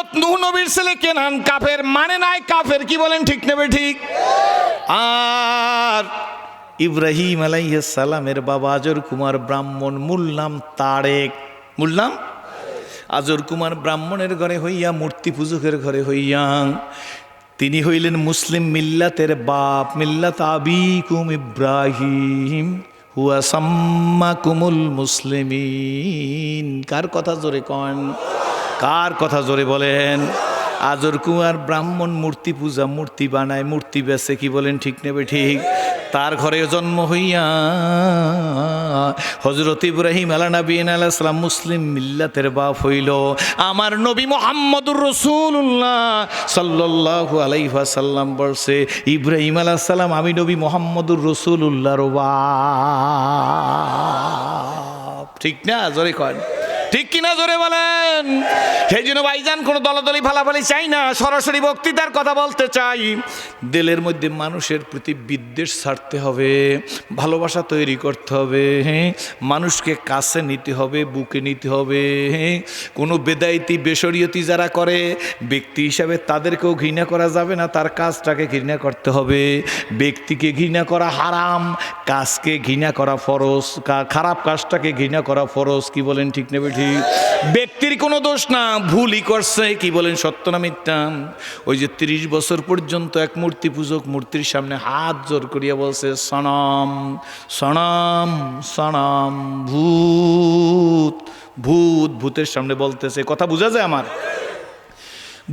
হযরত নূহ নবীর ছেলে কেনান কাফের, মানে নাই কাফের, কি বলেন ঠিক নেবে ঠিক? আর ইব্রাহিম আলাইহিস সালামের বাবা আজর কুমার ব্রাহ্মণ, মূল নাম তারেক, মূল নাম আজর কুমার ব্রাহ্মণের ঘরে হইয়া, মূর্তি পূজকের ঘরে হইয়া তিনি হইলেন মুসলিম মিল্লাতের বাপ। মিল্লাত আবিকুম ইব্রাহিম হুয়া সাম্মাকুমুল মুসলিমিন। কার কথা জোরে কন, কার কথা জোরে বলেন? আজর কুমার ব্রাহ্মণ মূর্তি পূজা, মূর্তি বানায়, মূর্তি বেচে, কি বলেন ঠিক নেবে ঠিক? তার ঘরে জন্ম হইয়া হযরত ইব্রাহিম আলাইহিস সালাম মুসলিম মিল্লাতের বাপ হইল। আমার নবী মুহাম্মদুর রাসূলুল্লাহ সাল্লাল্লাহু আলাইহি ওয়াসাল্লাম বলছে, ইব্রাহিম আলাইহিস সালাম আমি নবী মুহাম্মদুর রাসূলুল্লাহর বাপ। ঠিক না? জোরে কন ঠিক কিনা, জোরে বলেন। সেই জন্য ভাইজান কোনো দলাদলি ফালাফালি চাই না, সরাসরি বক্তৃতার কথা বলতে চাই। দিলের মধ্যে মানুষের প্রতি বিদ্বেষ ছাড়তে হবে, ভালোবাসা তৈরি করতে হবে, মানুষকে কাছে নিতে হবে, বুকে নিতে হবে। কোনো বেদাইতি বেশরিয়তি যারা করে ব্যক্তি হিসাবে তাদেরকেও ঘৃণা করা যাবে না, তার কাজটাকে ঘৃণা করতে হবে। ব্যক্তিকে ঘৃণা করা হারাম, কাজকে ঘৃণা করা ফরজ, খারাপ কাজটাকে ঘৃণা করা ফরজ। কি বলেন ঠিক নেবে ঠিক? ব্যক্তির কোনো দোষ না, ভুলই করছে, কি বলেন সত্য না মিথ্যা? ওই যে 30 বছর পর্যন্ত এক মূর্তি পূজক মূর্তির সামনে হাত জোর করিয়া বলছে সনম সনম সনম, ভূত ভূত, ভূতের সামনে বলতেছে, কথা বোঝা যায় আমার?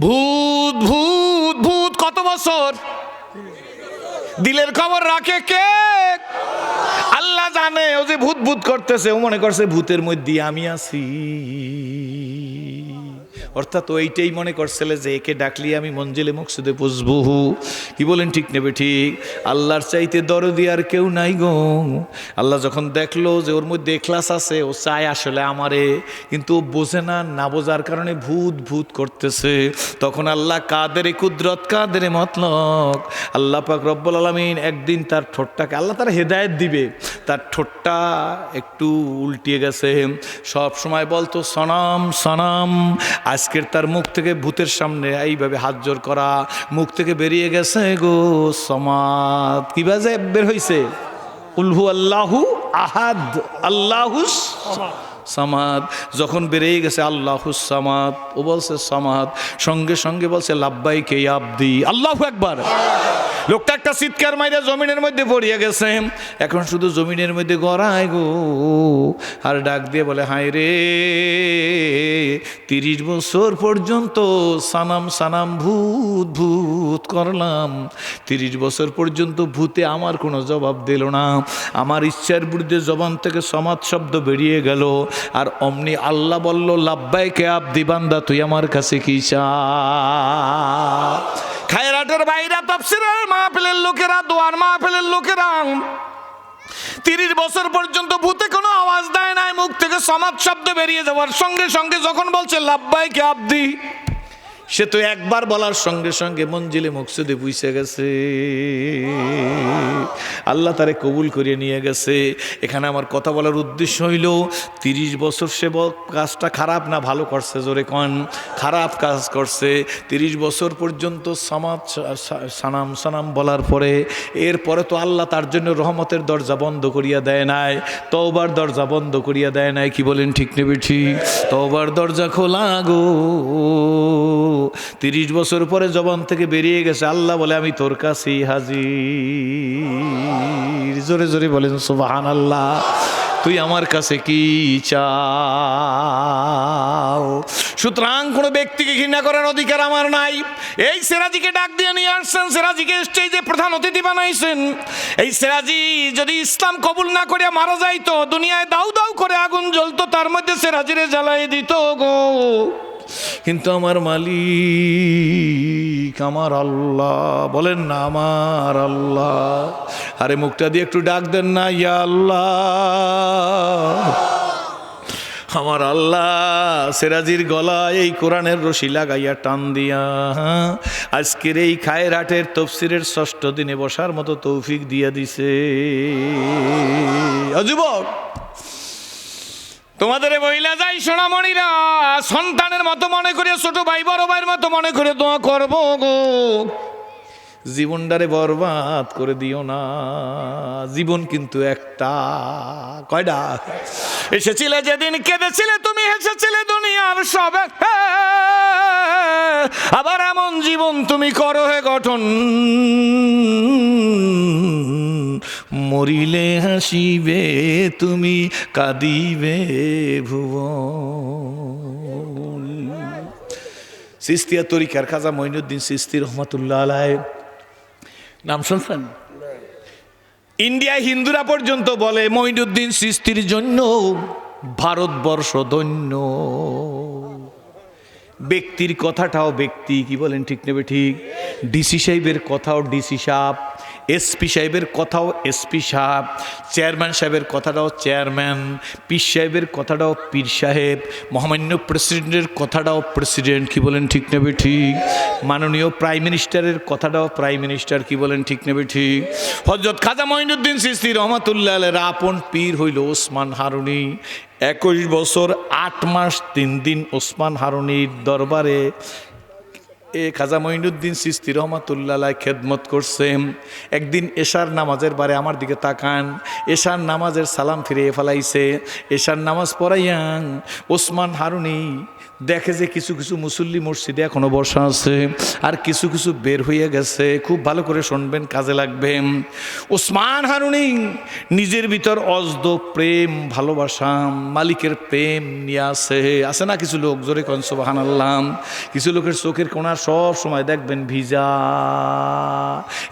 ভূত ভূত ভূত, কত বছর? দিলের খবর রাখে কে? আল্লাহ জানে। ও যে ভূত ভূত করতেছে, ও মনে করছে ভূতের মধ্যে আমি আছি। অর্থাৎ ও এইটাই মনে করছিল যে একে ডাকলি আমি মঞ্জিলে মকসুদে পৌঁছবো। কি বলেন ঠিক নেবে ঠিক? আল্লাহর চাইতে দরদি আর কেউ নাই গো। আল্লাহ যখন দেখলো যে ওর মধ্যে ইখলাস আছে, ও চায় আসলে আমারে, কিন্তু ও বোঝে না, না বোঝার কারণে ভূত ভূত করতেছে। তখন আল্লাহ কাদেরে কুদরত কাদেরে মতলব, আল্লাহ পাক রব্বুল আলামিন একদিন তার ঠোঁটটাকে, আল্লাহ তার হেদায়েত দিবে, তার ঠোঁটটা একটু উল্টিয়ে গেছে। সব সময় বলতো সনম সনম, আজকের তার মুখ থেকে ভূতের সামনে এইভাবে হাত জোর করা, মুখ থেকে বেরিয়ে গেছে গো সমাদ। কি বাজে বের হইছে? উলহু আল্লাহু আহাদ আল্লাহুস সামাদ। যখন বেরিয়ে গেছে আল্লাহুস সামাদ, ও বলছে সামাদ, সঙ্গে সঙ্গে বলছে লাব্বাইকে আব্দি, আল্লাহু আকবার। লোকটা একটা চিৎকার মাইরা জমিনের মধ্যে পড়িয়া গেছে। এখন শুধু জমিনের মধ্যে গড়ায় গো, আর ডাক দিয়ে বলে হায় রে, 30 বছর পর্যন্ত সানাম সানাম ভূত ভূত করলাম, 30 বছর পর্যন্ত ভূতে আমার কোনো জবাব দিল না। আমার ইচ্ছার বিরুদ্ধে জবান থেকে সমাদ শব্দ বেরিয়ে গেল, আর অমনি আল্লাহ বলল লাব্বাইকে আব্দি বান্দা, তুই আমার কাছে কি চা? খায়রাটের বাইরা, তাফসীরের মাহফিলের লোকেরা, দোয়ার মাহফিলের লোকেরা 30 বছর পর্যন্ত ভূতে কোনো আওয়াজ দেয় নাই, মুখ থেকে সমাদ শব্দ বেরিয়ে যাওয়ার সঙ্গে সঙ্গে যখন বলছে লাব্বাইকে আব্দি, সে তো একবার বলার সঙ্গে সঙ্গে মঞ্জিলে মকসুদে পৌঁছে গেছে। আল্লাহ তারে কবুল করে নিয়ে গেছে। এখানে আমার কথা বলার উদ্দেশ্য হইল 30 বছর সে কাজটা খারাপ না ভালো করছে? জোরে কন। খারাপ কাজ করছে। 30 বছর পর্যন্ত সমাজ সানাম সানাম বলার পরে, এরপরে তো আল্লাহ তার জন্য রহমতের দরজা বন্ধ করিয়া দেয় নাই, তওবার দরজা বন্ধ করিয়া দেয় নাই। কি বলেন ঠিক নেবে ঠিক? তওবার দরজা খোলা গো। 30 বছর পরে জবান থেকে বেরিয়ে গেছে, আল্লাহ বলে আমি তোর কাছেই হাজির। জোরে জোরে বলেন সুবহানাল্লাহ। তুই আমার কাছে কি চাও? সুতরাং কোনো ব্যক্তিকে ঘৃণা করার অধিকার আমার নাই। এই সিরাজিকে ডাক দিয়ে নিয়ে আসছেন, সিরাজিকে স্টেজে প্রধান অতিথি বানাইছেন। এই সিরাজি যদি ইসলাম কবুল না করে মারা যাইতো, দুনিয়ায় দাউ দাউ করে আগুন জ্বলতো, তার মধ্যে সিরাজিরে জ্বালাই দিত গো। কিন্তু আমার মালিক আমার আল্লাহ, বলেন না আমার আল্লাহ। আরে মুখটা দিয়ে একটু ডাক দেন না, ইয়া আল্লাহ। আমার আল্লাহ সিরাজির গলায় এই কোরআনের রশি লাগাইয়া টান দিয়া আজকের এই খায়রাটের তাফসীরের 6ষ্ঠ দিনে বসার মতো তৌফিক দিয়া দিছে। যুবক, তোমাদের বইলা যাই সোনামণিরা, সন্তানের মতো মনে করে, ছোট ভাই বড় ভাইয়ের মতো মনে করে দোয়া করবো গো। জীবনটারে বরবাদ করে দিও না, জীবন কিন্তু একটা। কয়টা? এসেছিলে যেদিন কেঁদেছিলে তুমি, হেসেছিলে দুনিয়ার সব। আবার এমন জীবন তুমি করো হে গঠন, মরিলে হাসিবে তুমি, কাঁদিবে ভুবন। সিস্তিয়া তরিকার খাজা মঈনুদ্দিন চিশতি রহমাতুল্লাহ আলাইহি নাম শুনছেন? ইন্ডিয়া হিন্দুরা পর্যন্ত বলে মঈনুদ্দিন চিশতির জন্য ভারতবর্ষ ধন্য। ব্যক্তির কথাটাও ব্যক্তি, কি বলেন ঠিক নেবে ঠিক? ডিসি সাহেবের কথাও ডিসি সাহেব, এসপি সাহেবের কথাও এসপি সাহেব, চেয়ারম্যান সাহেবের কথাটাও চেয়ারম্যান, পীর সাহেবের কথাটাও পীর সাহেব, মহামান্য প্রেসিডেন্টের কথাটাও প্রেসিডেন্ট, কি বলেন ঠিক নেবে ঠিক? মাননীয় প্রাইম মিনিস্টারের কথাটাও প্রাইম মিনিস্টার, কি বলেন ঠিক নেবে ঠিক? হযরত খাজা মঈনুদ্দিন চিশতি রহমাতুল্লাহ আলাইহির আপন পীর হইল ওসমান হারুনি। 21 বছর 8 মাস 3 দিন ওসমান হারুনির দরবারে খাজা মঈনুদ্দিন চিশতি রহমাতুল্লাহ আলাইহি খেদমত করছেন। একদিন এশার নামাজের বারে আমার দিকে তাকান, এশার নামাজের সালাম ফিরিয়ে ফেলাইছে। এশার নামাজ পড়াইয়ান ওসমান হারুনি দেখে যে কিছু কিছু মুসল্লি মসজিদে এখনো বসা আছে, আর কিছু কিছু বের হয়ে গেছে। খুব ভালো করে শুনবেন, কাজে লাগবে। ওসমান হারুনি নিজের ভিতর অজদ প্রেম, ভালোবাসা, মালিকের প্রেম নিয়ে আছে না কিছু লোক? জোরে কোন সুবহানাল্লাহ। কিছু লোকের চোখের কোণা সব সময় দেখবেন ভিজা,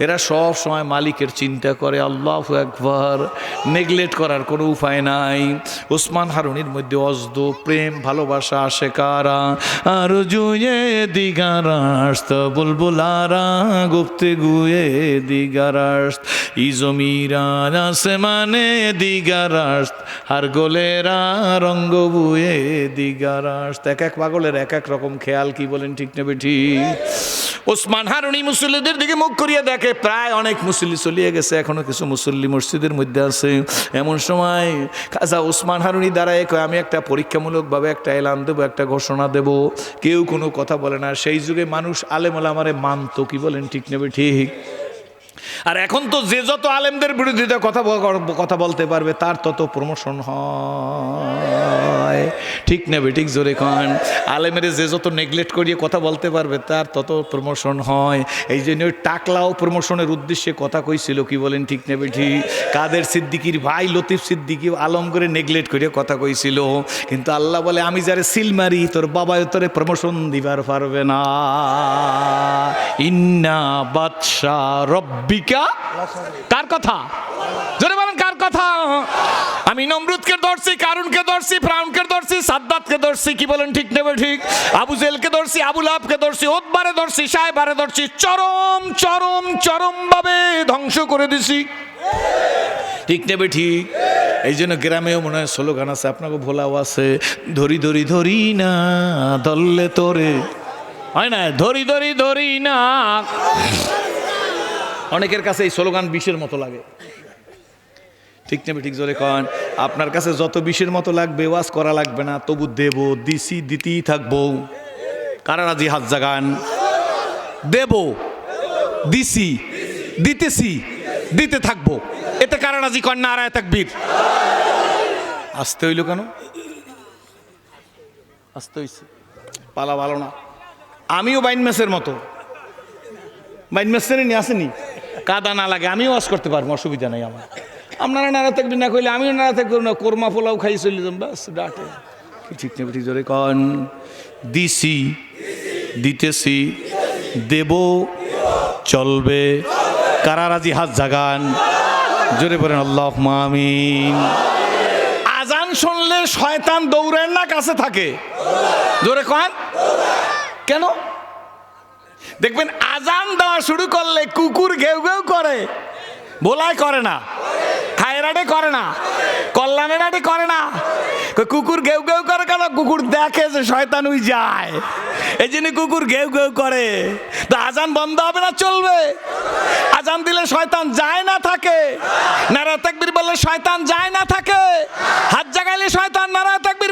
এরা সব সময় মালিকের চিন্তা করে। আল্লাহু আকবার। নেগলেক্ট করার কোনো উপায় নাই। ওসমান হারুনির মধ্যে অজদ প্রেম, ভালোবাসা আসে কারা? আর জুয়ে দিগারাস্ত বুলবুলারা গুপ্তে গুয়ে দিগারাস্ত, ইজমিরান আসমানে দিগারাস্ত, আর গোলেরা রঙ্গ বুয়ে দিগারাস্ত। এক এক পাগলের এক এক রকম খেয়াল, কি বলেন ঠিক নেবে ঠিক? ওসমান হারুনি মুসল্লিদের দিকে মুখ করিয়ে দেখে, প্রায় অনেক মুসল্লি চলিয়ে গেছে, এখনো কিছু মুসল্লি মসজিদের মধ্যে আছে। এমন সময় খাজা ওসমান হারুনি দাঁড়ায় কয়, আমি একটা পরীক্ষামূলকভাবে একটা এলান দেবো, একটা ঘোষণা দেব। কেউ কোনো কথা বলে না। সেই যুগে মানুষ আলেম ওলামারে মানতো, কি বলেন ঠিক নেবে ঠিক? আর এখন তো যে যত আলেমদের বিরোধিতা কথা বলতে পারবে তার তত প্রমোশন হয়, ঠিক নেবে ঠিক? জোরে খান। আলেমের যে যত নেগলেক্ট করিয়ে কথা বলতে পারবে তার তত প্রমোশন হয়। এই জন্য ওই টাকলাও প্রমোশনের উদ্দেশ্যে কথা কইছিল, কি বলেন ঠিক নেবে ঠিক? কাদের সিদ্দিকির ভাই লতিফ সিদ্দিকি আলম করে নেগলেক্ট করিয়ে কথা কইছিল, কিন্তু আল্লাহ বলে আমি যারে সিল মারি তোর বাবায় তোরে প্রমোশন দিবার পারবে না। ইন্না বাদশা রব্বিকা, কার কথা? জোরে বলেন কার কথা? আমি নমরুদকে ধরছি, কারুনকে ধরছি, ফিরআউনকে ধরছি, সাদ্দাতকে ধরছি, কি বলেন ঠিক নেবে ঠিক? আবু জেলকে ধরছি, আবু লাহাবকে ধরছি, ওতবারে ধরছি, সাহেবারে ধরছি, চরম চরম চরম ভাবে ধ্বংস করে দিছি, ঠিক নেবে ঠিক? এই জন্য গ্রামেও মনে হয় স্লোগান আছে, আপনাকে ভোলাও আছে, ধরি ধরি ধরি না ধরলে তোরে, হয় না? ধরি ধরি ধরি না। অনেকের কাছে এই স্লোগান বিষের মতো লাগে, ঠিক নেবে ঠিক? জোরে কন। আপনার কাছে যত বিষের মতো লাগবে ওয়াজ করা লাগবে না, তবু দেব, দিছি, দিতেই থাকবো। কারা রাজি? হাত জাগান। দেব, দিছি, দিতেছি, দিতে থাকবো। এতে কারা রাজি? কন নারায়ে তাকবীর। আসতে হইল কেন? আসতে হইছে, পালা ভালো না। আমিও বাইন মাসের মতো, বাইন মাসের নিয়ে আসেনি, কাদা না লাগে আমিও ওয়াজ করতে পারবো, অসুবিধা নাই আমার। আপনারা নারা থাকবেন না কইলে আমিও নারা থাকবো না, কোরমা পোলাও খাই চলে যাম, বাস ডাটে, ঠিক নেবে ঠিক? জোরে কন। দিছি, দিতেছি, দেব, চলবে। কারা রাজি? হাত জাগান। জোরে বলেন আল্লাহুম্মা আমিন। আজান শুনলে শয়তান দৌড়েন না, কাছে থাকে? জোরে কন। কেন? দেখবেন আজান দেওয়া শুরু করলে কুকুর ঘেউ ঘেউ করে, ভোলাই করে না, খায়রাটে করে না, কল্যাণেরাটে করে না। কুকুর ঘেউ ঘেউ করে কেন? কুকুর দেখে যে শয়তান ওই যায়, এই জন্য কুকুর ঘেউ ঘেউ করে। তো আজান বন্ধ হবে না? চলবে। আজান দিলে শয়তান যায় না থাকে, নারায়ে তাকবীর বললে শয়তান যায় না থাকে, হাত জাগাইলে শয়তান নারায়ে তাকবীর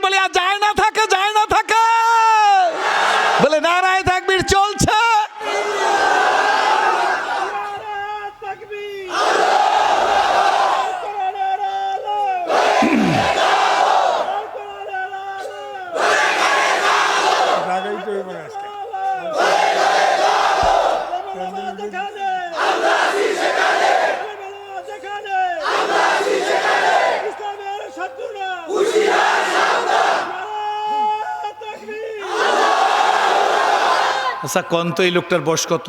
আচ্ছা কন তো এই লোকটার বয়স কত?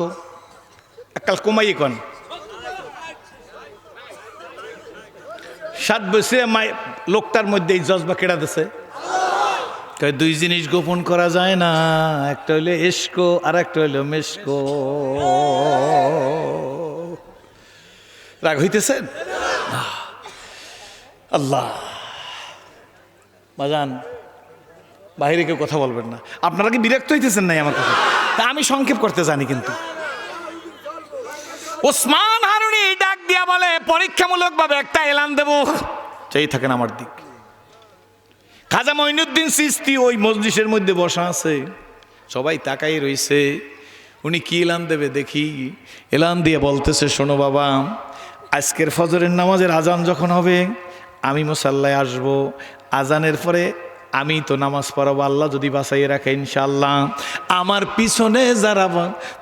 এককাল কমাই কন। 7 বছরে লোকটার মধ্যে এই জজবা কেড়া দিছে। দুই জিনিস গোপন করা যায় না, একটা হইলো এসকো আর একটা হইলো মেসকো। রাগ হইতেছেন? আল্লাহ বাজান, বাহিরে কেউ কথা বলবেন না। আপনারা কি বিরক্ত হইতেছেন নাই আমার কথা? তা আমি সংক্ষেপ করতে জানি। কিন্তু ওসমান হারুনি ডাক দিয়া বলে, পরীক্ষামূলক ভাবে একটা এলান দেব, চাই থাকেন আমার দিক। খাজা মঈনুদ্দিন চিশতি ওই মজলিসের মধ্যে বসা আছে, সবাই তাকাই রইছে। উনি কি এলান দেবে দেখি। এলান দিয়ে বলতেছে, শোনো বাবা, আজকের ফজরের নামাজের আজান যখন হবে আমি মুসাল্লায় আসব। আজানের পরে আমি তো নামাজ পড়াবো, আল্লাহ যদি বাঁচাইয়ে রাখে ইনশাআল্লাহ। আমার পিছনে যারা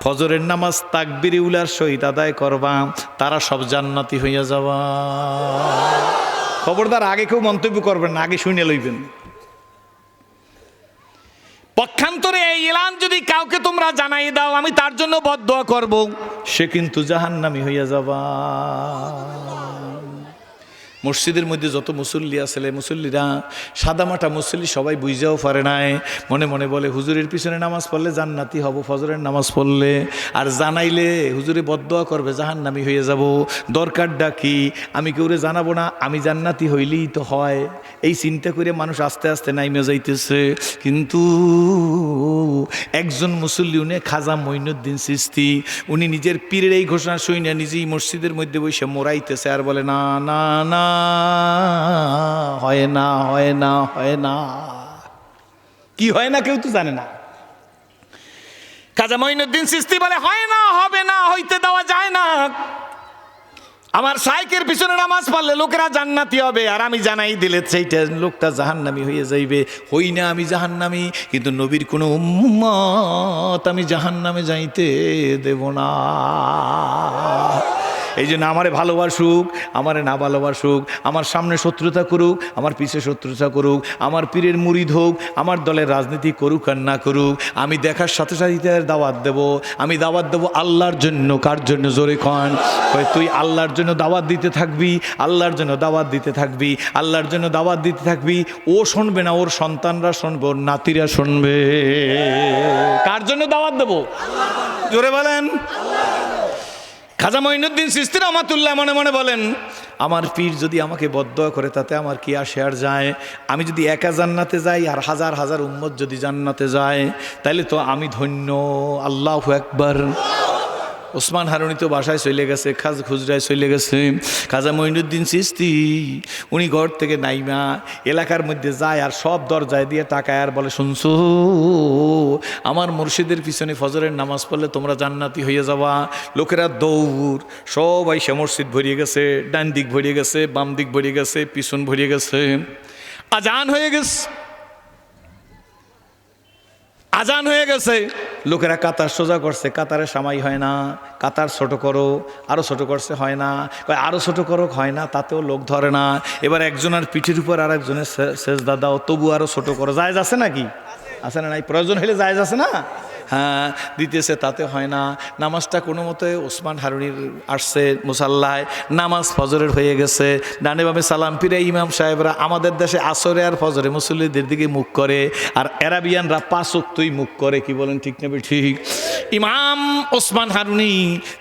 ফজরের নামাজ তাকবীরে উলার সহিত আদায় করবা তারা সব জান্নাতি হইয়া যাবা। খবরদার আগে কেউ মন্তব্য করবেন না, আগে শুনে লইবেন। পক্ষান্তরে এই এলান যদি কাউকে তোমরা জানাই দাও, আমি তার জন্য বদদোয়া করব, সে কিন্তু জাহান্নামী হইয়া যাবা। মসজিদের মধ্যে যত মুসল্লি আসলে মুসল্লিরা সাদামাটা মুসল্লি সবাই বুঝাও পারে নাই। মনে মনে বলে হুজুরের পিছনে নামাজ পড়লে জান্নাতি হব, ফজরের নামাজ পড়লে। আর জানাইলে হুজুরে বদদোয়া করবে, জাহান্নামী হয়ে যাব। দরকারটা কি? আমি কেউরে জানাবো না, আমি জান্নাতি হইলেই তো হয়। এই চিন্তা করে মানুষ আস্তে আস্তে নাইমে যাইতেছে। কিন্তু একজন মুসল্লি, উনি খাজা মঈনুদ্দিন চিশতি, উনি নিজের পীরের এই ঘোষণা শুনে নিজেই মসজিদের মধ্যে বসে মোরাইতেছে আর বলে, না না না, হয় না, হয় না, হয় না। কি হয় না কেউ তো জানে না। খাজা মঈনুদ্দিন চিশতি বলে, হয় না, হবে না, হইতে দেওয়া যায় না। আমার শাইখের পিছনে নামাজ পড়লে লোকেরা জান্নাতি হবে, আর আমি জানাই দিলে সেইটা লোকটা জাহান্নামী হয়ে যাইবে। হই না আমি জাহান্নামী, কিন্তু নবীর কোনো উম্মত আমি জাহান্নামে যাইতে দেব না। এই জন্য আমারে ভালোবাসুক, আমারে না ভালোবাসুক, আমার সামনে শত্রুতা করুক, আমার পিছে শত্রুতা করুক, আমার পীরের মুরিদ হোক, আমার দলের রাজনীতি করুক আর না করুক, আমি দেখার সাথে সাথে দাওয়াত দেব। আমি দাওয়াত দেব আল্লাহর জন্য। কার জন্য? জোরে কন। তুই আল্লাহর জন্য দাওয়াত দিতে থাকবি, আল্লাহর জন্য দাওয়াত দিতে থাকবি, আল্লাহর জন্য দাওয়াত দিতে থাকবি। ও শুনবে না, ওর সন্তানরা শুনবে, ওর নাতিরা শুনবে। কার জন্য দাওয়াত দেব? জোরে বলেন। খাজা মঈনুদ্দিন চিশতি রহমাতুল্লাহ মনে মনে বলেন, আমার পীর যদি আমাকে বদদোয়া করে তাতে আমার কি আসে আর যায়? আমি যদি একা জান্নাতে যাই আর হাজার হাজার উম্মত যদি জান্নাতে যায়, তাইলে তো আমি ধন্য। আল্লাহু আকবার। ওসমান হারুনি তো বাসায় চলে গেছে, খুজরায় চলে গেছে। খাজা মঈনুদ্দিন চিশতি উনি ঘর থেকে নাইমা এলাকার মধ্যে যায় আর সব দরজায় দিয়ে টাকায় আর বলে, শুনছো আমার মুর্শিদের পিছনে ফজরের নামাজ পড়লে তোমরা জান্নাতি হয়ে যাবা। লোকেরা দৌড়, সবাই সে মসজিদ ভরিয়ে গেছে, ডান দিক ভরিয়ে গেছে, বাম দিক ভরিয়ে গেছে, পিছন ভরিয়ে গেছে। আজান হয়ে গেছে, আজান হয়ে গেছে। লোকেরা কাতার সোজা করছে, কাতারে সামাই হয় না, কাতার ছোট করো, আরো ছোট করছে, হয় না, আরো ছোট করো, হয় না, তাতেও লোক ধরে না। এবার একজনের পিঠের উপর আর একজনের সেজদা দাও, তবু আরো ছোট করো। জায়েজ আছে নাকি? আছে না? নাই? প্রয়োজন হলে জায়েজ আছে না? হ্যাঁ, দিতেছে, তাতে হয় না। নামাজটা কোনো মতে ওসমান হারুনির আসছে মুসাল্লায়, নামাজ ফজরের হয়ে গেছে। ডানে বামে সালাম ফিরে ইমাম সাহেবরা আমাদের দেশে আসরে আর ফজরে মুসল্লিদের দিকে মুখ করে, আর অ্যারাবিয়ানরা 5 ওয়াক্তই মুখ করে। কি বলেন, ঠিক নেবে? ঠিক। ইমাম ওসমান হারুনি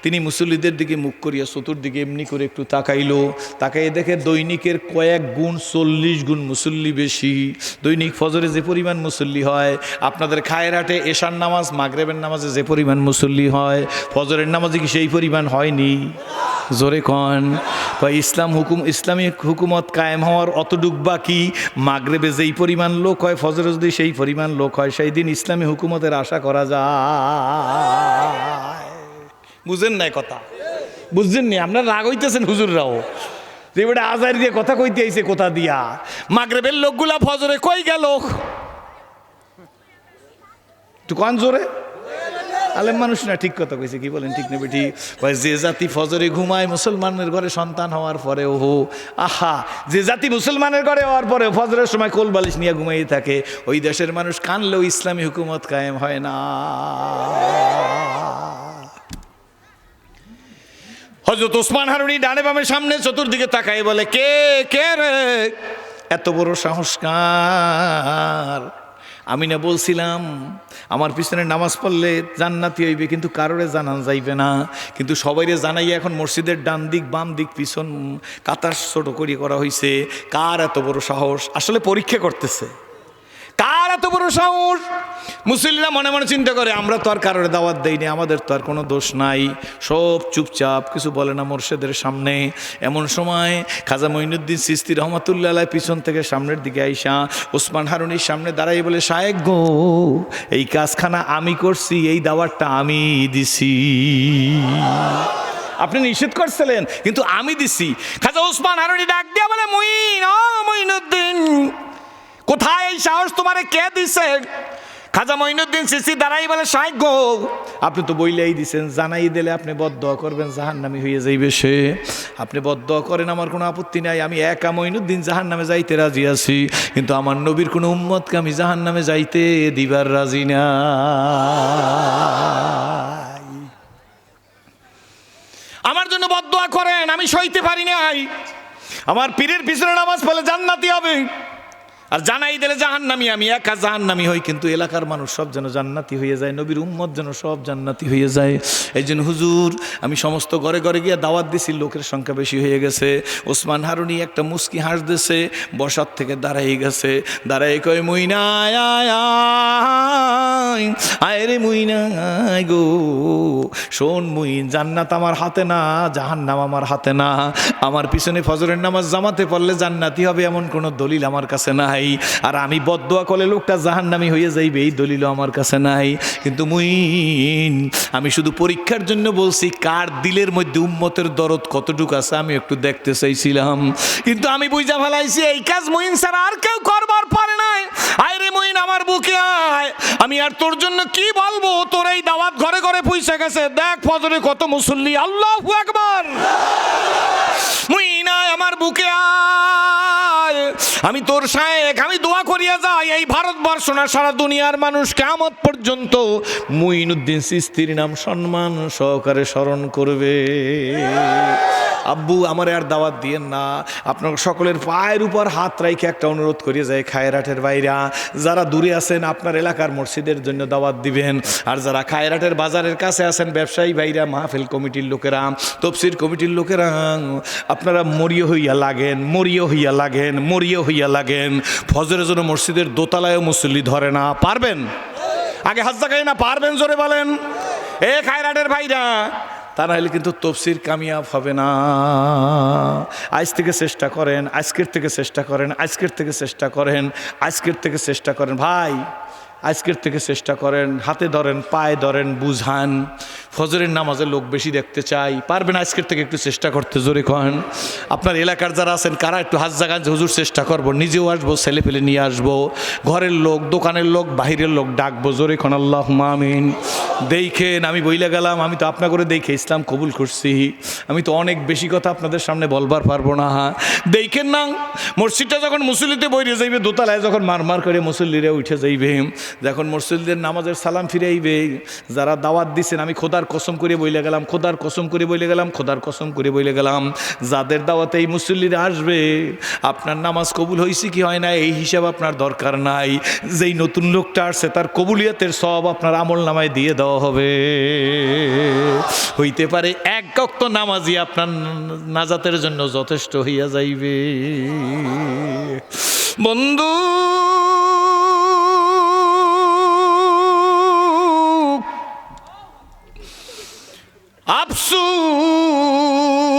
তিনি মুসল্লিদের দিকে মুখ করিয়া চতুর্দিকে এমনি করে একটু তাকাইলো। তাকাই দেখে দৈনিকের কয়েক গুণ, 40 গুণ মুসল্লি বেশি। দৈনিক ফজরে যে পরিমাণ মুসল্লি হয়, আপনাদের খায়রাটে এশার নামাজ মাগরিবের নামাজে যে পরিমাণ মুসল্লি হয়, ফজরের নামাজে কি সেই পরিমাণ হয়নি? জোরে কন। ইসলাম হুকুম, ইসলামী হুকুমত কায়েম হওয়ার অতটুক বাকি। মাগরিবে যেই পরিমাণ লোক হয়, ফজরে যদি সেই পরিমাণ লোক হয়, সেই দিন ইসলামী হুকুমতের আশা করা যায়। বুঝেন নাই কথা? বুঝছেন নি? আপনারা রাগ হইতেছেন হুজুররাও, যে বেটা আজার দিয়ে কথা কইতে আইছে কোথা দিয়া। মাগরিবের লোকগুলা ফজরে কই গেল? একটু কন জোরে, আলেম মানুষ না, ঠিক কথা কইছে, কি বলেন ঠিক নেবে ঠিক? যে জাতি ফজরে ঘুমায় মুসলমানের ঘরে সন্তান হওয়ার পরে ওহো আহা, যে জাতি মুসলমানের ঘরে হওয়ার পরে ফজরের সময় কোল বালিশ নিয়ে ঘুমাই থাকে, ওই দেশের মানুষ কানলেও ইসলামী হুকুমত কায়েম হয় না। হযরত ওসমান হারুনি ডানে বামে সামনে চতুর্দিকে তাকাই বলে, কে কে রে, এত বড় সংস্কার? আমি না বলছিলাম আমার পিছনে নামাজ পড়লে জান্নাতি হইবে, কিন্তু কারোরে জানান যাইবে না, কিন্তু সবাইরে জানাই এখন মসজিদের ডান দিক বাম দিক পিছন কাতার ছোট করি করা হয়েছে। কার এত বড় সাহস? আসলে পরীক্ষা করতেছে কার এত বড় সাহস। মুসল্লিরা মনে মনে চিন্তা করে, আমরা তো আর কারোর দাওয়াত দেইনি, আমাদের তো আর কোনো দোষ নাই, সব চুপচাপ, কিছু বলে না মোর্শেদের সামনে। এমন সময় খাজা মঈনুদ্দিন চিশতি রহমাতুল্লাহ আলাইহ পিছন থেকে সামনের দিকে আইসা ওসমান হারুনির সামনে দাঁড়াই বলে, শায়েখ গো, এই কাজখানা আমি করছি, এই দাওয়াতটা আমি দিছি। আপনি নিষেধ করছিলেন কিন্তু আমি দিছি। খাজা ওসমান হারুনি ডাক দিয়া বলে, মঈনুদ্দিন, কোথায় এই সাহস তোমারে কে দিছে? খাজা মঈনুদ্দিন চিশতি দাঁড়াই বলে, শায়েখ গো, আপনি তো বইলেই দিছেন, জানাই দিলে আপনি বদদোয়া করবেন, জাহান্নামী হয়ে যাইবে সে। আপনি বদদোয়া করেন, আমার কোনো আপত্তি নাই, আমি একা মঈনুদ্দিন জাহান্নামে যাইতে রাজি আছি, কিন্তু আমার নবীর কোনো উম্মতকে আমি জাহান্নামে যাইতে দিবার রাজি না। আমার জন্য বদদোয়া করেন, আমি সইতে পারি নাই। আমার পীরের পিছনে নামাজ পড়লে জান্নাতি হবে, আর জানাই দিলে জাহান্নামী, আমি একা জাহান্নামী হই, কিন্তু এলাকার মানুষ সব যেন জান্নাতি হয়ে যায়, নবীর উম্মত যেন সব জান্নাতি হয়ে যায়। এই জন্য হুজুর আমি সমস্ত ঘরে ঘরে গিয়ে দাওয়াত দিছি, লোকের সংখ্যা বেশি হয়ে গেছে। ওসমান হারুনি একটা মুস্কি হাস দিছে, বসার থেকে দাঁড়াই গেছে, দাঁড়াই কয়, মুইনায় আয় রে মুইনায় গো, শোন মুইন, জান্নাত আমার হাতে না, জাহান্নাম আমার হাতে না। আমার পিছনে ফজরের নামাজ জামাতে পড়লে জান্নাতি হবে এমন কোনো দলিল আমার কাছে নাই, আর আমি বদদোয়া করলে লোকটা জাহান্নামী হয়ে যাইবে এই দলিল আমার কাছে নাই। কিন্তু মুইন, আমি শুধু পরীক্ষার জন্য বলছি, কার দিলের মধ্যে উম্মতের দরদ কতটুকু আছে আমি একটু দেখতে চাইছিলাম, কিন্তু আমি বুঝা ফেলাইছি এই কাজ মুইন ছাড়া আর কেউ করবার পারে নাই। আয় রে মুইন, আমার বুকে আয়, আমি আর তোর জন্য কি বলবো, তোর এই দাওয়াত ঘরে ঘরে পৌঁছে গেছে, দেখ ফজরে কত মুসল্লি, আল্লাহু আকবার। মুইন আয়, আমার বুকে আয়, আমি তোর শায়েখ, আমি দোয়া করিয়া যাই, এই ভারতবর্ষ না সারা দুনিয়ার মানুষ কিয়ামত পর্যন্ত মঈনুদ্দিন চিশতির নাম সম্মান সহকারে স্মরণ করবে। আব্বু আমারে আর দাওয়াত দিয়েন না, আপনার সকলের পায়ের উপর হাত রাইখে একটা অনুরোধ করিয়ে যায়, খায়রাটের বাইরা যারা দূরে আছেন আপনার এলাকার মসজিদের জন্য দাওয়াত দিবেন, আর যারা খায়রাটের বাজারের কাছে আছেন ব্যবসায়ী ভাইরা, মাহফিল কমিটির লোকেরা, তফসির কমিটির লোকেরা, আপনারা মরিয় হইয়া লাগেন, মরিয় হইয়া লাগেন, মরিয় হইয়া লাগেন। ফজরের জন্য মসজিদের দোতলায়ও মুসল্লি ধরে না, পারবেন? আগে হাত জাগাই না, পারবেন? জোরে বলেন। এ খায়রাটের ভাইরা, তা নাহলে কিন্তু তফসির কামিয়াব হবে না। আজ থেকে চেষ্টা করেন, আজকের থেকে চেষ্টা করেন, আজকের থেকে চেষ্টা করেন, আজকের থেকে চেষ্টা করেন ভাই, আজকের থেকে চেষ্টা করেন, হাতে ধরেন, পায়ে ধরেন, বুঝান। ফজরের নামাজে লোক বেশি দেখতে চাই, পারবেন আজকের থেকে একটু চেষ্টা করতে? জোরে কহেন। আপনার এলাকার যারা আছেন কারা একটু হাত জাগান যে হুজুর চেষ্টা করবো, নিজেও আসবো, ছেলে পেলে নিয়ে আসবো, ঘরের লোক, দোকানের লোক, বাহিরের লোক ডাকবো। জোরে কন আল্লাহুম্মা আমিন। দেখেন, আমি বইলে গেলাম, আমি তো আপনা করে দেখে ইসলাম কবুল করছি, আমি তো অনেক বেশি কথা আপনাদের সামনে বলবার পারবো না। দেখেন না, মসজিদটা যখন মুসল্লিতে বইরে যাইবে, দোতলায় যখন মারমার করে মুসল্লিরা উঠে যাইবে, যখন মসজিদের নামাজের সালাম ফিরে আইবে, যারা দাওয়াত দিচ্ছেন, আমি খোদার কসম করে বইলে গেলাম, খোদার কসম করে বইলে গেলাম, খোদার কসম করে বইলে গেলাম, যাদের দাওয়াতে এই মুসল্লিরা আসবে, আপনার নামাজ কবুল হয়েছে কি হয় না এই হিসাব আপনার দরকার নাই। যেই নতুন লোকটা আসছে তার কবুলিয়াতের সব আপনার আমল নামায় দিয়ে দেওয়া হবে। হইতে পারে এক ওয়াক্ত নামাজি আপনার নাজাতের জন্য যথেষ্ট হইয়া যাইবে। বন্ধু,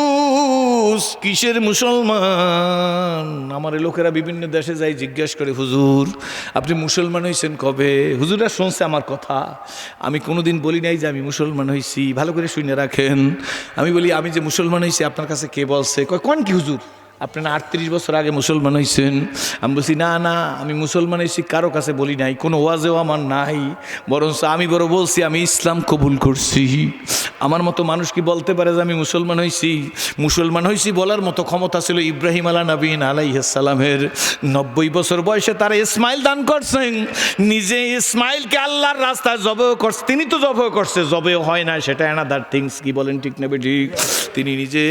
আফসোস কিসের মুসলমান? আমার লোকেরা বিভিন্ন দেশে যাই জিজ্ঞেস করে, হুজুর আপনি মুসলমান হয়েছেন কবে? হুজুরা শুনছে আমার কথা, আমি কোনোদিন বলি নাই যে আমি মুসলমান হয়েছি, ভালো করে শুনে রাখেন। আমি বলি আমি যে মুসলমান হয়েছি আপনার কাছে কে বলছে? কয় কোন কি হুজুর? আপনি না 38 বছর আগে মুসলমান হয়েছেন। আমি বলছি না না, আমি মুসলমান হয়েছি কারো কাছে বলি নাই, কোনো ওয়াজেও আমার নাই, বরঞ্চ আমি বড় বলছি আমি ইসলাম কবুল করছি। আমার মতো মানুষ কি বলতে পারে যে আমি মুসলমান হয়েছি? মুসলমান হয়েছি বলার মতো ক্ষমতা ছিল ইব্রাহিম আলা নবীন আলাইহিস সালামের। 90 বছর বয়সে তারা ইসমাইল দান করছেন, নিজে ইসমাইলকে আল্লাহর রাস্তায় জবেও করছে। তিনি তো জবেও করছে, জবেও হয় না সেটা অ্যানাদার থিংস, কি বলেন ঠিক নেবে ঠিক? তিনি নিজে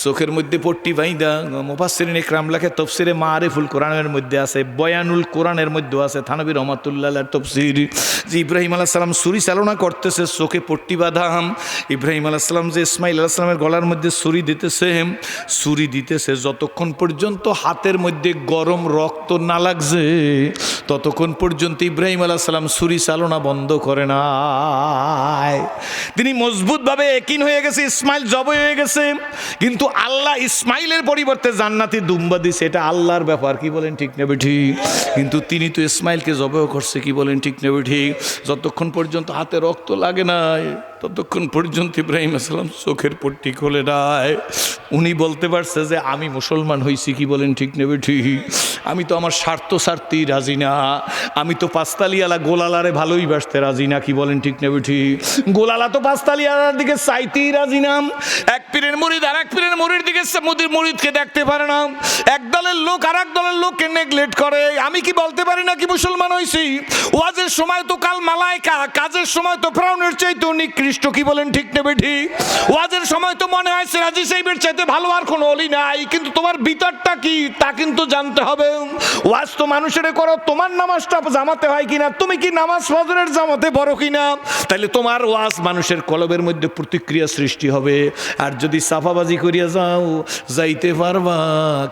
চোখের মধ্যে পট্টি বাইদা, মুফাসসিরিন ইকরাম লেখে তাফসিরে মারিফুল কোরআনের মধ্যে আছে, বয়ানুল কোরআনের মধ্যে আছে, থানবী রহমাতুল্লাহ আলাইহির তাফসীর, যে ইব্রাহিম আলাইহিস সালাম ছুরি চালনা করতেছে, চোখে পট্টি বাঁধাম। ইব্রাহিম আলাইহিস সালাম যে ইসমাইল আলাইহিস সালামের গলার মধ্যে ছুরি দিতেছে যতক্ষণ পর্যন্ত হাতের মধ্যে গরম রক্ত না লাগছে ততক্ষণ পর্যন্ত ইব্রাহিম আলাইহিস সালাম ছুরি চালনা বন্ধ করে না। তিনি মজবুতভাবে ইয়াকিন হয়ে গেছে ইসমাইল জবে হয়ে গেছে, কিন্তু আল্লাহ ইসমাইলের পরিবর্তে জান্নাতি দুম্বা দিছে, এটা আল্লাহর ব্যাপার, কি বলেন ঠিক নেবে ঠিক? কিন্তু তিনি তো ইসমাইলকে জবেও করছে, কি বলেন ঠিক নেবে ঠিক? যতক্ষণ পর্যন্ত হাতে রক্ত লাগে নাই ততক্ষণ পর্যন্ত ইব্রাহিম আলাইহিস সালাম চোখের পট্টি খোলে নাই। উনি বলতে পারছে যে আমি মুসলমান হয়েছি, কি বলেন ঠিক নেবে ঠিক? আমি তো আমার স্বার্থ ছাড়তেই রাজি না, আমি তো পাঁচতালিয়ালা গোলালারে ভালোই বাসতে রাজি না, কি বলেন ঠিক নেবে ঠিক? গোলালা তো পাঁচতালিয়ালার দিকে চাইতেই রাজি না। এক পীরের মুরিদ আর এক পীরের মুরিদ দিকে মুরিদকে দেখতে পারে না, এক দলের লোক আর এক দলের লোককে নেগলেক্ট করে। আমি কি বলতে পারি না কি মুসলমান হয়েছি? ওয়াজের সময় তো কাল মালাইকা, কাজের সময় তো ফেরাউনের চাইতে নিকৃষ্ট, কি বলেন ঠিক নেবে ঠিক? ওয়াজের সময় তো মনে হয় সিরাজি সাহেবের চাইতে ভালো আর কোনো অলি নাই, কিন্তু তোমার ভিতরটা কি তা কিন্তু জানতে হবে। ওয়াজ তো মানুষের করো, তোমার নামাজটা জামাতে হয় কিনা, তুমি কি নামাজ ফজরের জামাতে বড় কিনা, তাহলে তোমার ওয়াজ মানুষের কলবের মধ্যে প্রতিক্রিয়া সৃষ্টি হবে। আর যদি সাফাবাজি করিয়া যাও যাইতে পারবা,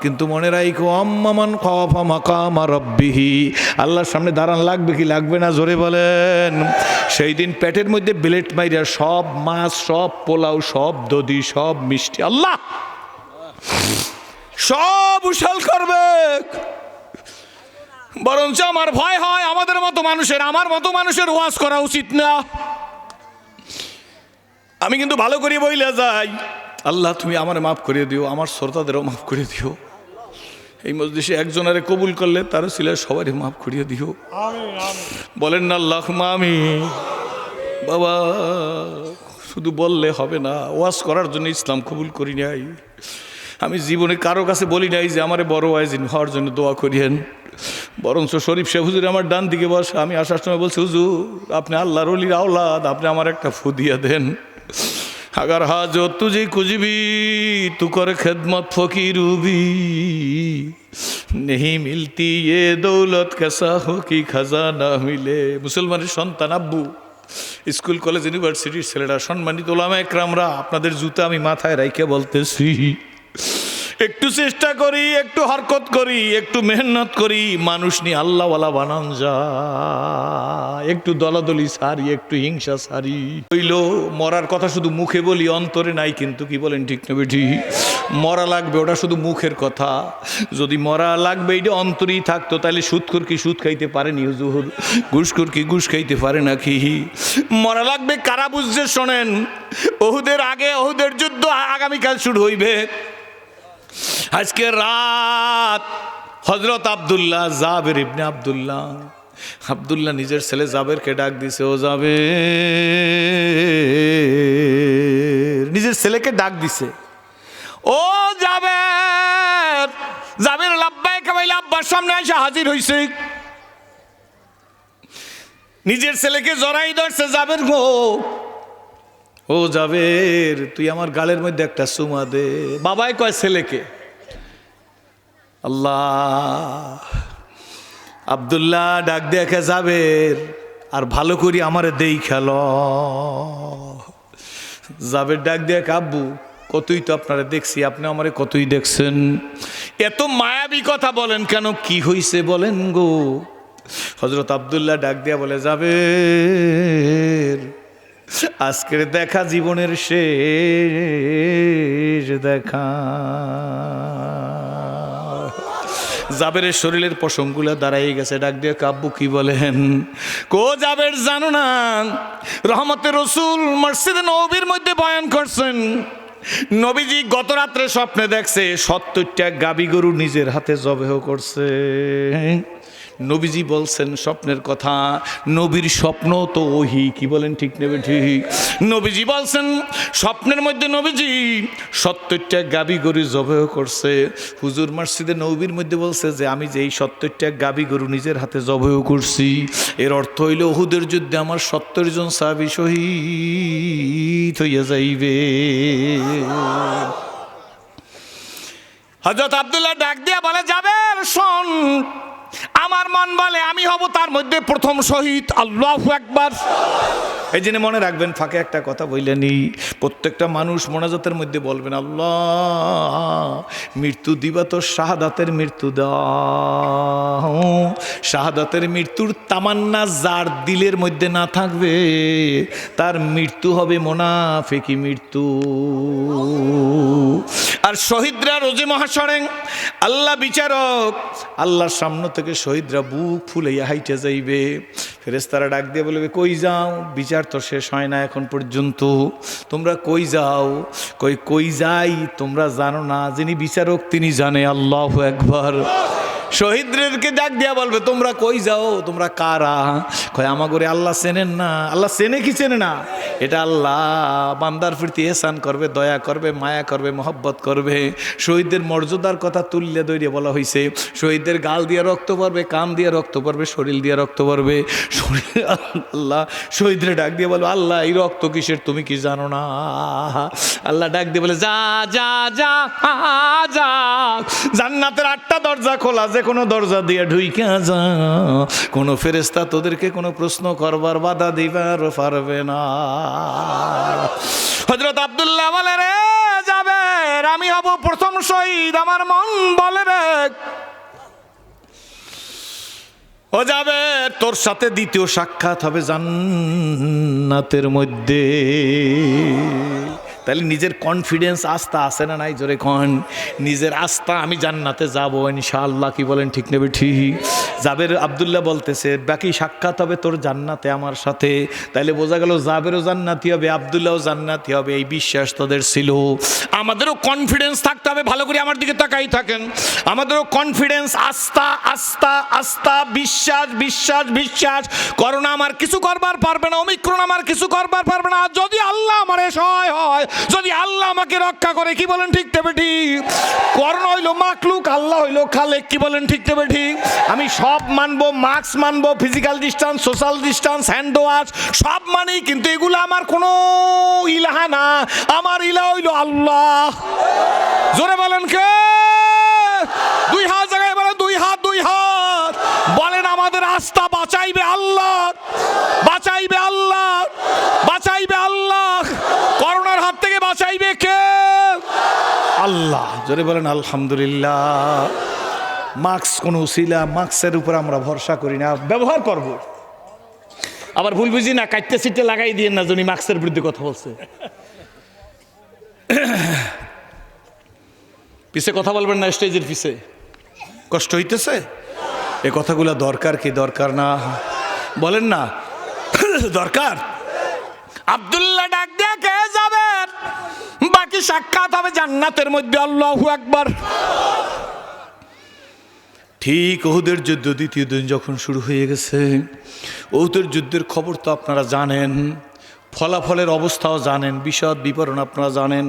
কিন্তু মনে রাখো আম্মামান খাফা মাকামা রাব্বিহি, আল্লাহর সামনে দাঁড়ান লাগবে কি লাগবে না জোরে বলেন? সেই দিন পেটের মধ্যে ব্লেড মাইরা সব মাছ, সব পোলাও, সব দধি, সব মিষ্টি আল্লাহ সব উশাল করবে। বরঞ্চ আমার ভয় হয় আমার মতো মানুষের ওয়াজ করা উচিত না। আমি কিন্তু ভালো করে বইলা যাই, আল্লাহ তুমি আমারে মাফ করে দিও, আমার শ্রোতাদেরও মাফ করে দিও। এই মজলিসে একজনারে কবুল করলে তার ছিল সবারই মাফ করিয়ে দিও, বলেন না আল্লাহুম্মা আমিন। বাবা শুধু বললে হবে না, ওয়াজ করার জন্য ইসলাম কবুল করি নাই। আমি জীবনে কারো কাছে বলি নাই যে আমারে বড় ওয়াইজিন হওয়ার জন্য দোয়া করিয়েন, বরঞ্চ শরীফ সাহেব হুজুর আমার ডান দিকে বসে, আমি আসার সময় বলছি হুজুর আপনি আল্লাহর ওলির আওলাদ, আপনি আমার একটা ফু দিয়া দেন। अगर हाजत तुझे कुछ भी तू कर खिदमत फकीरूबी नहीं मिलती ये दौलत कैसा हो कि खजाना मिले। মুসলমানের সন্তান আব্বু, স্কুল কলেজ ইউনিভার্সিটির ছেলেরা, সম্মানিত ওলামা একরামরা, আপনাদের জুতা আমি মাথায় রাইখে বলতেছি, একটু চেষ্টা করি, একটু হরকত করি, একটু মেহনত করি, মানুষ নিয়ে আল্লাহওয়ালা বানান যায়। একটু দলাদলি সারি, একটু হিংসা সারি। হইল মরার কথা শুধু মুখে বলি, অন্তরে নাই, কিন্তু কি বলেন ঠিক না বেঠি? মরা লাগবে ওটা শুধু মুখের কথা, যদি মরা লাগবে এটা অন্তরেই থাকতো তাহলে সুদখোর কি সুদ খাইতে পারেনি হুজুর? ঘুষখোর কি ঘুষ খাইতে পারে নাকি? মরা লাগবে কারা বুঝছে শোনেন, ওহুদের আগে ওহুদের যুদ্ধ আগামীকাল শুরু হইবে। আজকে রাত হযরত আব্দুল্লাহ জাবের ইবনে আব্দুল্লাহ নিজের ছেলে জাবেরকে ডাক দিছে, ও জাবের, নিজের ছেলেকে ডাক দিছে, ও জাবের লাব্বাইক কইলে আব্বার সামনে এসে হাজির হইছে। নিজের ছেলেকে জড়াই ধরছে, জাবের গো, ও জাবের তুই আমার গালের মধ্যে একটা চুমা দে। বাবাই কয় ছেলেকে, আল্লাহ। আব্দুল্লাহ ডাক দেখে জাবের, আর ভালো করি আমারে দেই খেল। জাবের ডাক দেখ, আব্বু কতই তো আপনারা দেখছি, আপনি আমারে কতই দেখছেন, এত মায়াবী কথা বলেন কেন, কি হইছে বলেন গো? হযরত আব্দুল্লাহ ডাক দিয়া বলে, জাবের আজকের দেখা জীবনের শেষ দেখা। জাবেরের শরীরের পশমগুলো দাঁড়াই গেছে, ডাক দিয়ে কাব্বু কি বলেন? কো জাবের জানো না রহমতের রসুল মসজিদে নববীর মধ্যে বয়ান করছেন, নবীজি গত রাত্রে স্বপ্নে দেখছে ৭০টা গাবি গরু নিজের হাতে জবেহ করছে। নবীজি বলছেন স্বপ্নের কথা, নবীর স্বপ্ন তো ওহি, কি বলেন ঠিক নেবে ঠিক? নবীজি বলছেন স্বপ্নের মধ্যে নবীজি ৭০টা গাবি গরু জবেহ করছে। হুজুর মসজিদে নবীর মধ্যে বলছে যে আমি যে এই ৭০টা গাবি গরু নিজের হাতে জবেহ করছি, এর অর্থ হইল উহুদের যুদ্ধে আমার ৭০ জন সাহাবী শহীদ হইয়া যাইবে। হযরত আব্দুল্লাহ ডাক দিয়া বলে, যাবের শোন, আমার মন বলে আমি হব তার মধ্যে প্রথম শহীদ। আল্লাহু আকবার। এই জন্য মনে রাখবেন, ফাঁকে একটা কথা বললেনি, প্রত্যেকটা মানুষ মোনাজাতের মধ্যে বলবেন, আল্লাহ মৃত্যু দিবা তো শাহাদাতের মৃত্যু দাও। শাহাদাতের মৃত্যুর তামান্না যার দিলের মধ্যে না থাকবে তার মৃত্যু হবে মুনাফিকি মৃত্যু। আর শহীদরা রোজে মহাশরে আল্লাহ বিচারক, আল্লাহর সামনে থেকে শহীদরা বুক ফুলাইয়া হাইটে যাইবে। ফেরেশতারা ডাক দিয়ে বলবে, কই যাও? বিচার তো শেষ হয় না এখন পর্যন্ত, তোমরা কই যাও? কই যাই তোমরা জানো না, যিনি বিচারক তিনি জানে। আল্লাহু আকবার। শহীদদেরকে ডাক দিয়া বলবে, তোমরা কই যাও? তোমরা কারা? কয় আমাগরে আল্লাহ চেনেন না। আল্লাহ চেনে কি চেনে না? এটা আল্লাহ বান্দার প্রতি এহসান করবে, দয়া করবে, মায়া করবে, মহব্বত করবে। শহীদদের মর্যাদার কথা তুললে দৈরে বলা হয়েছে, শহীদদের গাল দিয়ে রক্ত পড়বে, কান দিয়ে রক্ত পড়বে, শরীর দিয়ে রক্ত পড়বে। আল্লাহ শহীদরে ডাক দিয়ে বলবে, আল্লাহ এই রক্ত কিসের তুমি কি জানো না? আল্লাহ ডাক দিয়ে বলে, যা যা যা যা, জান্নাতের 8টা দরজা খোলা, যে কোনো দরজা দিয়ে ঢুইকা যা, কোনো ফেরেশতা তোদেরকে কোনো প্রশ্ন করবার বাধা দিবার পারবে না। হযরত আব্দুল্লাহ বলে, রে যাবে, আমি হব প্রথম শহীদ। আমার মন বলে, রে ও যাবে, তোর সাথে দ্বিতীয় সাক্ষাৎ হবে জান্নাতের মধ্যে। তাহলে নিজের কনফিডেন্স, আস্থা আছে না নাই? জোরে কন। নিজের আস্থা, আমি জান্নাতে যাব ইনশাআল্লাহ, কি বলেন ঠিক নেবে ঠিক? জাবের আব্দুল্লাহ বলতেছে, বাকি সাক্ষাৎ হবে তোর জান্নাতে আমার সাথে। তাইলে বোঝা গেল জাবেরও জান্নাতি হবে, আব্দুল্লাহও জান্নাতি হবে, এই বিশ্বাস তাদের ছিল। আমাদেরও কনফিডেন্স থাকতে হবে। ভালো করে আমার দিকে তাকাই থাকেন। আমাদেরও কনফিডেন্স, আস্থা আস্থা আস্থা, বিশ্বাস বিশ্বাস বিশ্বাস। করোনা আমার কিছু করবার পারবে না, ওমিক্রন আমার কিছু করবার পারবে না, যদি আল্লাহ আমার সহায় হয়, যদি আল্লাহ আমাকে রক্ষা করে, কি বলেন ঠিক তবে ঠিক? করোনা হইলো মাকলুক, আল্লাহ হইলো খালেক, কি বলেন ঠিক তবে ঠিক? আমি সব মানবো, মাস্ক মানবো, physical distance, social distance, hand wash সব মানি, কিন্তু এগুলো আমার কোনো ইলাহা না। আমার ইলাহ হইলো আল্লাহ। জোরে বলেন কে? দুই হাত জায়গায় বলেন, দুই হাত দুই হাত বলেন, আমাদের আস্থা বাঁচাইবে আল্লাহ, বাঁচাইবে আল্লাহ, বাঁচাইবে আল্লাহ। করোনার হাত থেকে বাঁচাইবে কে? আল্লাহ। জোরে বলেন আলহামদুলিল্লাহ। মাস্ক কোন উসিলা, মাস্কের উপর আমরা ভরসা করি না, ব্যবহার করব। আবার ভুল বুঝি না, কাটতে সিটে লাগাই দিয়ে না, যিনি মাস্কের বিরুদ্ধে কথা বলছে। পিছে কথা বলবেন না, স্টেজের পিছে কষ্ট হইতেছে। এ কথাগুলো দরকার কি দরকার না? বলেন না দরকার। আব্দুল্লাহ ডাক দিয়া, কে যাবে? বাকি সাক্ষাৎ হবে জান্নাতের মধ্যে। আল্লাহু আকবার। ঠিক উহুদের যুদ্ধ দ্বিতীয় দিন যখন শুরু হয়ে গেছে, উহুদের যুদ্ধের খবর তো আপনারা জানেন, ফলাফলের অবস্থাও জানেন, বিশদ বিবরণ আপনারা জানেন।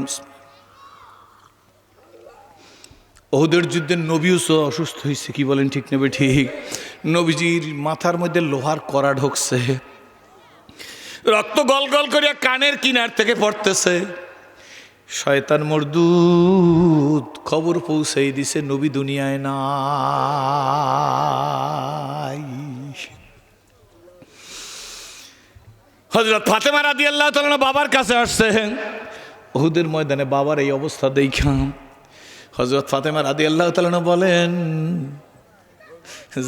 উহুদের যুদ্ধের নবীও অসুস্থ হয়েছে, কি বলেন ঠিক নেবে ঠিক? নবীজির মাথার মধ্যে লোহার কড়া ঢুকছে, রক্ত গল গল করিয়া কানের কিনার থেকে পড়তেছে। শয়তান মরদুদ খবর পৌঁছাই দিছে, নবী দুনিয়ায় নাই। হযরত ফাতেমা রাদিয়াল্লাহু তাআলা বাবার কাছে আসছে। উহুদের ময়দানে বাবার এই অবস্থা দেখা হযরত ফাতেমা রাদিয়াল্লাহু তাআলা বলেন,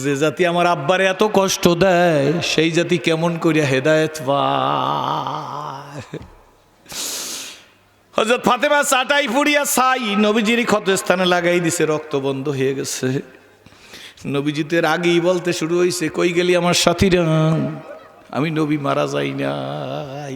যে জাতি আমার আব্বারে এত কষ্ট দেয়, সেই জাতি কেমন করিয়া হেদায়েত পায়। হযরত ফাতেমা চাটাই পুড়িয়া ছাই নবীজির ক্ষতস্থানে লাগাই দিছে, রক্ত বন্ধ হয়ে গেছে। নবীজিতের আগেই বলতে শুরু হয়েছে, কই গেলি আমার সাথীরা, আমি নবী মারা যাই নাই।